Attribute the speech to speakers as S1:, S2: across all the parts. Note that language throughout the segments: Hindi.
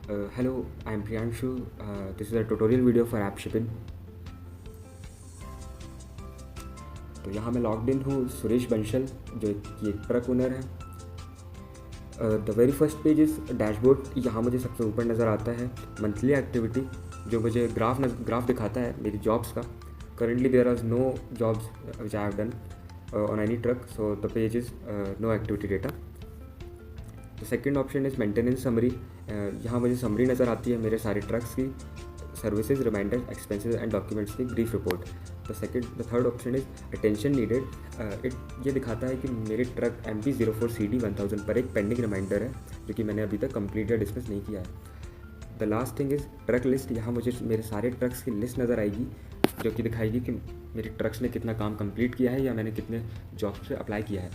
S1: Hello, I'm Priyanshu. This is a tutorial video for AppShipping. तो यहाँ मैं लॉग्ड इन हूँ सुरेश बंसल, जो कि एक ट्रक ओनर है। The very first page is dashboard. यहाँ मुझे सबसे ऊपर नज़र आता है मंथली एक्टिविटी, जो मुझे ग्राफ दिखाता है मेरी जॉब्स का। Currently there are no jobs which I have done on any truck, so the page is no activity data. The second option is maintenance summary. यहाँ मुझे समरी नज़र आती है मेरे सारे ट्रक्स की, services, reminder, expenses and documents की brief report. The third option is attention needed. ये दिखाता है कि मेरे ट्रक MP04CD1000 पर एक पेंडिंग रिमाइंडर है जो कि मैंने अभी तक कंप्लीट या डिस्कस नहीं किया है। The last thing is truck list. यहाँ मुझे मेरे सारे ट्रक्स की लिस्ट नज़र आएगी जो कि दिखाएगी कि मेरे ट्रक्स ने कितना काम कंप्लीट किया है या मैंने कितने जॉब्स पे अप्लाई किया है।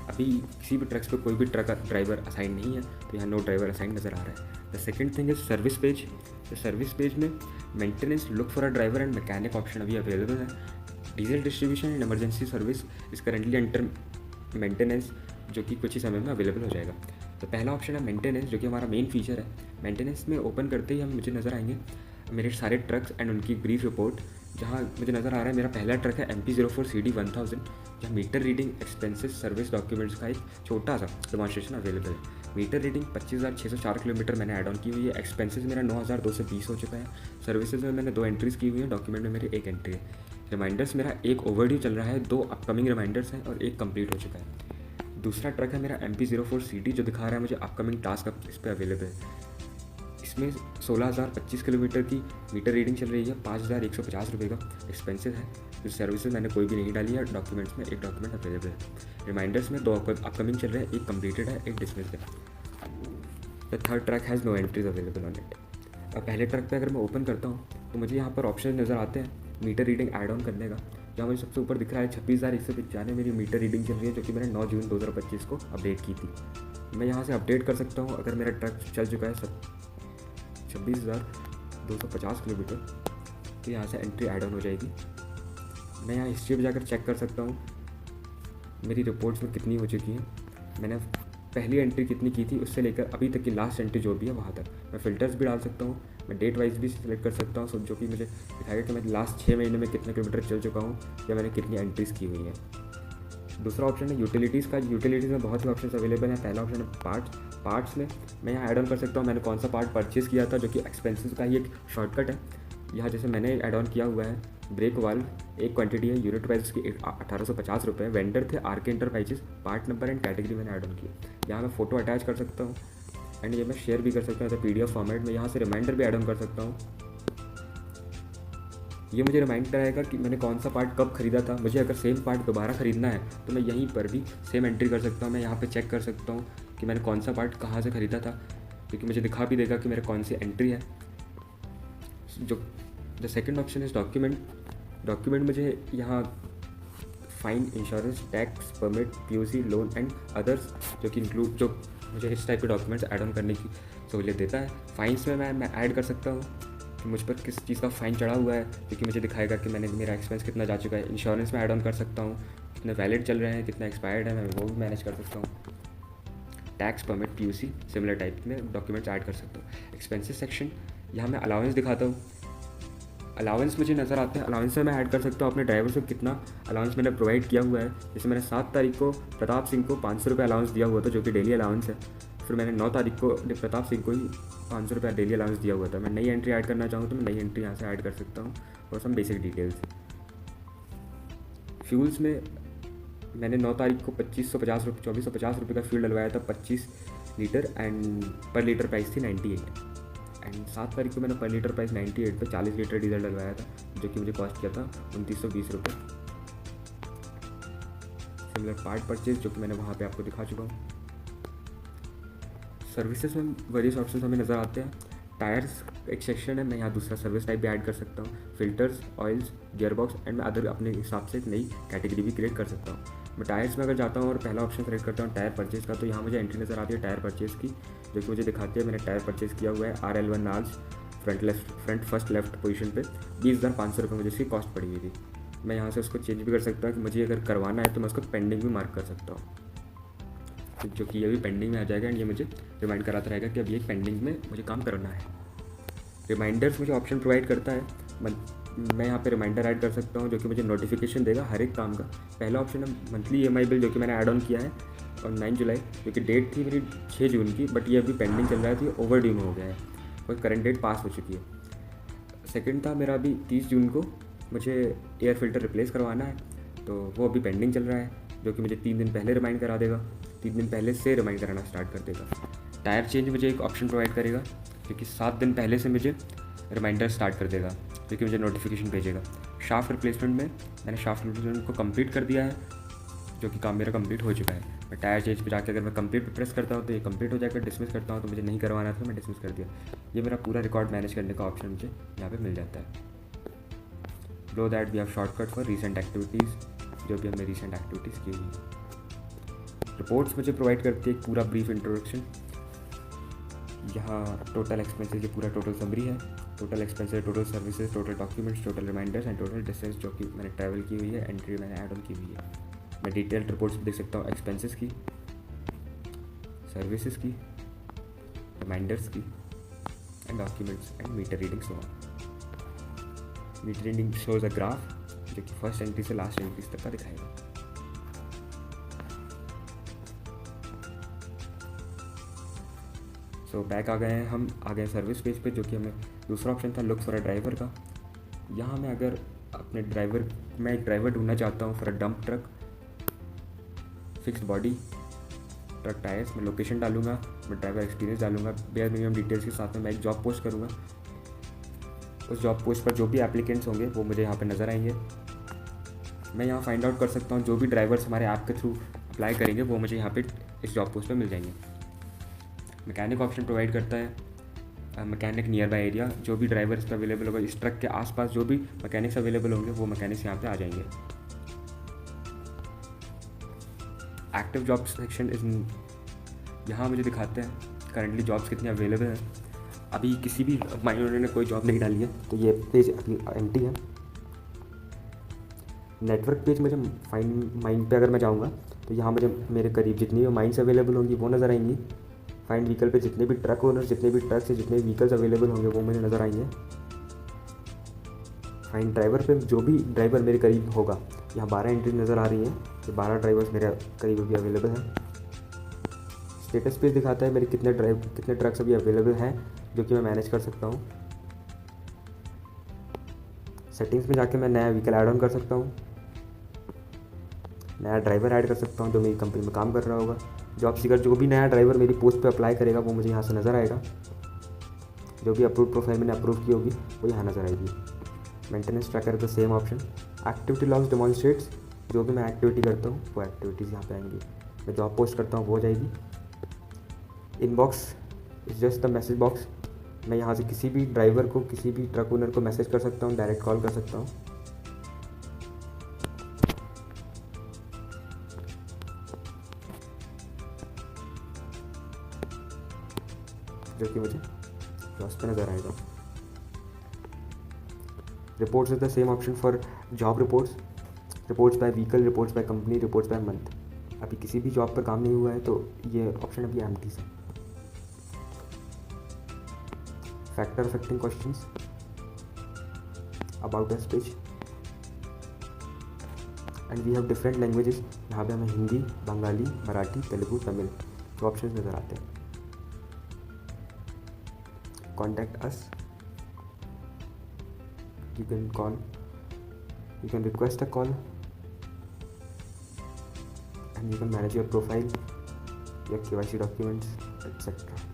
S1: अभी किसी भी ट्रक्स पे कोई भी ट्रक ड्राइवर असाइन नहीं है, तो यहाँ नो ड्राइवर असाइन नज़र आ रहा है। The second thing is service page. तो सर्विस पेज में maintenance, look for a driver and mechanic option अभी अवेलेबल है। Diesel distribution and emergency service is currently under maintenance, जो कि कुछ ही समय में अवेलेबल हो जाएगा। तो पहला ऑप्शन है मेंटेनेंस, जो कि हमारा मेन फीचर है। मेंटेनेंस में ओपन करते ही हम मुझे नज़र आएंगे मेरे सारे ट्रक्स एंड उनकी ब्रीफ रिपोर्ट, जहाँ मुझे नज़र आ रहा है मेरा पहला ट्रक है MP04CD1000, जहाँ meter reading, expenses, service documents का एक छोटा सा डेमोन्स्ट्रेशन अवेलेबल है। मीटर रीडिंग 25,604 किलोमीटर मैंने ऐड ऑन की हुई है। एक्सपेंसेस मेरा 9,220 हो चुका है। सर्विसेज में मैंने 2 एंट्रीज़ की हुई है। डॉक्यूमेंट में मेरी 1 एंट्री है। रिमाइंडर्स मेरा एक ओवरड्यू चल रहा है, 2 अपकमिंग रिमाइंडर्स हैं और 1 कंप्लीट हो चुका है। दूसरा ट्रक है मेरा MP04CD, जो दिखा रहा है मुझे अपकमिंग टास्क इस पर अवेलेबल है। इसमें 16,025 किलोमीटर की मीटर रीडिंग चल रही है, 5,150 रुपये का एक्सपेंसिव है। जो सर्विसेज मैंने कोई भी नहीं डाली है। डॉक्यूमेंट्स में 1 डॉक्यूमेंट अवेलेबल है। रिमाइंडर्स में 2 अपकमिंग चल रहे हैं, 1 कंप्लीटेड है, 1 डिसमिस्ड है। The third truck has no entries available on it. अब पहले ट्रक पे अगर मैं ओपन करता हूँ तो मुझे यहाँ पर ऑप्शन नज़र आते हैं मीटर रीडिंग ऐड ऑन करने का। जहाँ मुझे सबसे ऊपर दिख रहा है 26,195 मेरी मीटर रीडिंग चल रही है, जो कि मैंने 9 जून 2025 को अपडेट की थी। मैं यहाँ से अपडेट कर सकता हूँ अगर मेरा ट्रक चल चुका है 26,250 किलोमीटर, तो यहाँ से एंट्री ऐड ऑन हो जाएगी। मैं यहाँ हिस्ट्री पर जाकर चेक कर सकता हूँ मेरी रिपोर्ट्स में कितनी हो चुकी हैं। मैंने पहली एंट्री कितनी की थी उससे लेकर अभी तक की लास्ट एंट्री जो भी है वहाँ तक। मैं फ़िल्टर्स भी डाल सकता हूँ, मैं डेट वाइज भी सिलेक्ट कर सकता हूँ, जो कि मुझे दिखाएगा कि मैं लास्ट 6 महीने में कितने किलोमीटर चल चुका हूँ या मैंने कितनी एंट्रीज़ की हुई हैं। दूसरा ऑप्शन है यूटिलिटीज़ का। यूटिलिटीज़ में बहुत से ऑप्शन अवेलेबल हैं। पहला ऑप्शन है पार्ट्स में मैं यहाँ ऐड ऑन कर सकता हूँ मैंने कौन सा पार्ट परचेज़ किया था, जो कि एक्सपेंसेस का ही एक शॉर्टकट है। यहाँ जैसे मैंने ऐड ऑन किया हुआ है ब्रेक वाल्व, एक क्वांटिटी है, यूनिट प्राइस उसकी 1850 रुपये। वेंडर थे RK enterprises. Part number and category मैंने ऐड ऑन की। यहाँ मैं फ़ोटो अटैच कर सकता हूँ एंड ये मैं शेयर भी कर सकता हूँ PDF फॉर्मेट में। यहाँ से रिमाइंडर भी ऐड ऑन कर सकता हूँ। ये मुझे रिमाइंड कराएगा कि मैंने कौन सा पार्ट कब खरीदा था। मुझे अगर सेम पार्ट दोबारा ख़रीदना है तो मैं यहीं पर भी सेम एंट्री कर सकता हूँ। मैं यहाँ पे चेक कर सकता हूँ कि मैंने कौन सा पार्ट कहाँ से ख़रीदा था, क्योंकि मुझे दिखा भी देगा कि मेरा कौन सी एंट्री है। जो the second option is document मुझे यहाँ fine, insurance, tax, permit, POC, loan and others, जो कि इंक्लूड, जो मुझे इस टाइप के डॉक्यूमेंट्स ऐड ऑन करने की सहूलियत देता है। फाइन्स में मैं ऐड कर सकता हूँ कि मुझ पर किस चीज़ का फ़ाइन चढ़ा हुआ है, क्योंकि मुझे दिखाएगा कि मेरा एक्सपेंस कितना जा चुका है। इंश्योरेंस में ऐड ऑन कर सकता हूँ कितने वैलिड चल रहे हैं, कितना एक्सपायर्ड है, मैं वो भी मैनेज कर सकता हूँ। Tax, permit, POC similar type में डॉक्यूमेंट्स ऐड कर सकता हूँ। एक्सपेंसेस सेक्शन, यहाँ मैं अलाउंस दिखाता हूँ। अलाउंस मुझे नज़र आते हैं। अलाउंस में मैं ऐड कर सकता हूँ अपने ड्राइवर से कितना अलाउंस मैंने प्रोवाइड किया हुआ है। जैसे मैंने 7 तारीख को प्रताप सिंह को 500 रुपये अलाउंस दिया हुआ था, जो कि डेली अलाउंस है। फिर मैंने 9 तारीख को प्रताप सिंह को ही 500 रुपये डेली अलाउंस दिया हुआ था। मैं नई एंट्री ऐड करना चाहूँ तो मैं नई एंट्री यहाँ से ऐड कर सकता हूँ और सम बेसिक डिटेल्स। फ्यूल्स में मैंने 9 तारीख को 2450 रुपये का फ्यूल डलवाया था 25 लीटर एंड पर लीटर प्राइस थी 98। एंड 7 तारीख को मैंने पर लीटर प्राइस 98 पे 40 लीटर डीजल डलवाया था, जो कि मुझे कॉस्ट किया था 2920 रुपये। सिमिलर पार्ट परचेज, जो कि मैंने वहाँ पे आपको दिखा चुका हूँ। सर्विसेज में वेरियस ऑप्शन हमें नज़र आते हैं। टायर्स एक सेक्शन है, मैं यहाँ दूसरा सर्विस टाइप भी ऐड कर सकता हूँ। फिल्टर्स, ऑयल्स, गियरबॉक्स एंड मैं अदर अपने हिसाब से एक नई कैटेगरी भी क्रिएट कर सकता हूँ। मैं टायर्स में अगर जाता हूँ और पहला ऑप्शन सेलेक्ट करता हूँ टायर परचेज़ का, तो यहाँ मुझे एंट्री नज़र आती है टायर परचेज़ की, जो कि मुझे दिखाती है मैंने टायर परचेज़ किया हुआ है RL1 नाज फ्रंट फर्स्ट लेफ्ट पोजीशन पे 20,500 रुपये मुझे इसकी कॉस्ट पड़ी हुई थी। मैं यहाँ से उसको चेंज भी कर सकता हूँ कि मुझे अगर करवाना है तो मैं उसको पेंडिंग भी मार्क कर सकता हूँ। जो कि ये भी पेंडिंग में आ जाएगा एंड ये मुझे रिमाइंड कराता रहेगा कि अब ये पेंडिंग में मुझे काम करना है। रिमाइंडर्स मुझे ऑप्शन प्रोवाइड करता है, मैं यहाँ पे रिमाइंडर ऐड कर सकता हूँ जो कि मुझे नोटिफिकेशन देगा हर एक काम का। पहला ऑप्शन है मंथली EMI बिल, जो कि मैंने ऐड ऑन किया है और 9 जुलाई, जो कि डेट थी मेरी 6 जून की, बट ये अभी पेंडिंग चल रहा है, तो ये ओवर ड्यू में हो गया है और करंट डेट पास हो चुकी है। सेकंड था मेरा अभी 30 जून को मुझे एयर फिल्टर रिप्लेस करवाना है, तो वो अभी पेंडिंग चल रहा है, जो कि मुझे 3 दिन पहले रिमाइंड करा देगा, 3 दिन पहले से रिमाइंड कराना स्टार्ट कर देगा। टायर चेंज मुझे एक ऑप्शन प्रोवाइड करेगा, जो कि 7 दिन पहले से मुझे रिमाइंडर स्टार्ट कर देगा, जो कि मुझे नोटिफिकेशन भेजेगा। शाफ्ट रिप्लेसमेंट में मैंने शाफ्ट रिप्लेसमेंट को कंप्लीट कर दिया है, जो कि काम मेरा कंप्लीट हो चुका है। मैं टायर चेंज पे जाकर अगर मैं कंप्लीट पे प्रेस करता हूँ तो ये कंप्लीट हो जाएगा, डिसमिस करता हूँ तो मुझे नहीं करवाना था, मैं डिसमिस कर दिया। ये मेरा पूरा रिकॉर्ड मैनेज करने का ऑप्शन मुझे यहाँ पे मिल जाता है। Below that we have shortcut for recent activities, जो भी हमने रीसेंट एक्टिविटीज़ की हुई। रिपोर्ट्स मुझे प्रोवाइड करती है एक पूरा ब्रीफ इंट्रोडक्शन। यहाँ टोटल एक्सपेंसेस, ये पूरा टोटल समरी है, total expenses, total services, total documents, total reminders and total distance जो कि मैंने ट्रैवल की हुई है, एंट्री मैंने ऐड ऑन की हुई है। मैं डिटेल्ड रिपोर्ट्स देख सकता हूँ एक्सपेंसेस की, सर्विसेज की, रिमाइंडर्स की and documents and meter reading so on. Meter reading shows a graph जो कि फर्स्ट एंट्री से लास्ट एंट्री तक का दिखाएगा। सो बैक आ गए हैं, हम आ गए सर्विस पेज पे, जो कि हमें दूसरा ऑप्शन था लुक फॉर अ ड्राइवर का। यहाँ मैं अगर अपने मैं एक ड्राइवर ढूंढना चाहता हूँ for a dump truck, fixed body truck tyres, मैं लोकेशन डालूंगा, मैं ड्राइवर एक्सपीरियंस डालूंगा, बेयर मिनिमम डिटेल्स के साथ में मैं एक जॉब पोस्ट करूँगा। उस जॉब पोस्ट पर जो भी एप्लीकेंट्स होंगे वो मुझे यहाँ पे नज़र आएंगे। मैं यहाँ फाइंड आउट कर सकता हूँ जो भी ड्राइवर्स हमारे ऐप के थ्रू अप्लाई करेंगे वो मुझे यहाँ पे इस जॉब पोस्ट पर मिल जाएंगे। मैकेनिक ऑप्शन प्रोवाइड करता है मैकेनिक नियर बाय एरिया, जो भी ड्राइवर्स पे अवेलेबल होगा इस ट्रक के आसपास, जो भी मैकेनिक्स अवेलेबल होंगे वो मैकेनिक्स यहाँ पे आ जाएंगे। एक्टिव जॉब सेक्शन इज, यहाँ मुझे दिखाते हैं करंटली जॉब्स कितनी अवेलेबल हैं। अभी किसी भी उन्होंने कोई जॉब नहीं डाली है, तो ये पेज अभी एम्प्टी है। नेटवर्क पेज मुझे माइन पे अगर मैं जाऊँगा तो यहाँ मुझे मेरे करीब जितनी भी माइंस अवेलेबल होंगी वो नज़र आएंगी। फाइंड व्हीकल पे जितने भी ट्रक ओनर, जितने भी ट्रक से जितने भी व्हीकल्स अवेलेबल होंगे वो मुझे नज़र आएंगे। फाइंड ड्राइवर पे जो भी ड्राइवर मेरे करीब होगा, यहाँ 12 एंट्री नज़र आ रही हैं, ये 12 ड्राइवर्स मेरे करीब अभी अवेलेबल हैं। स्टेटस पेज दिखाता है मेरे कितने ट्रक्स अभी अवेलेबल हैं जो कि मैं मैनेज कर सकता हूँ। सेटिंग्स में जाके मैं नया व्हीकल ऐड ऑन कर सकता हूँ, नया ड्राइवर ऐड कर सकता हूँ जो मेरी कंपनी में काम कर रहा होगा। जॉब सीकर जो भी नया ड्राइवर मेरी पोस्ट पे अप्लाई करेगा वो मुझे यहाँ से नज़र आएगा। जो भी अप्रूव प्रोफाइल मैंने अप्रूव की होगी वो यहाँ नज़र आएगी। Maintenance tracker the same option. Activity logs demonstrates, जो भी मैं एक्टिविटी करता हूँ वो एक्टिविटीज़ यहाँ पे आएंगी। मैं जॉब पोस्ट करता हूँ वो हो जाएगी। Inbox is just the message box, मैं यहाँ से किसी भी ड्राइवर को, किसी भी ट्रक ओनर को मैसेज कर सकता हूँ, डायरेक्ट कॉल कर सकता हूँ। जो कि मुझे लॉस पे नज़र आएगा। Reports is the same option for job reports, reports by vehicle, reports by company, reports by month. अभी किसी भी जॉब पर काम नहीं हुआ है तो ये ऑप्शन अभी एम्प्टी है। Factor affecting questions, about us page, and we have different languages. यहाँ पे हमें हिंदी, बंगाली, मराठी, तेलुगु, तमिल के ऑप्शन नज़र आते हैं। Contact us, you can call, you can request a call and you can manage your profile, your KYC documents, etc.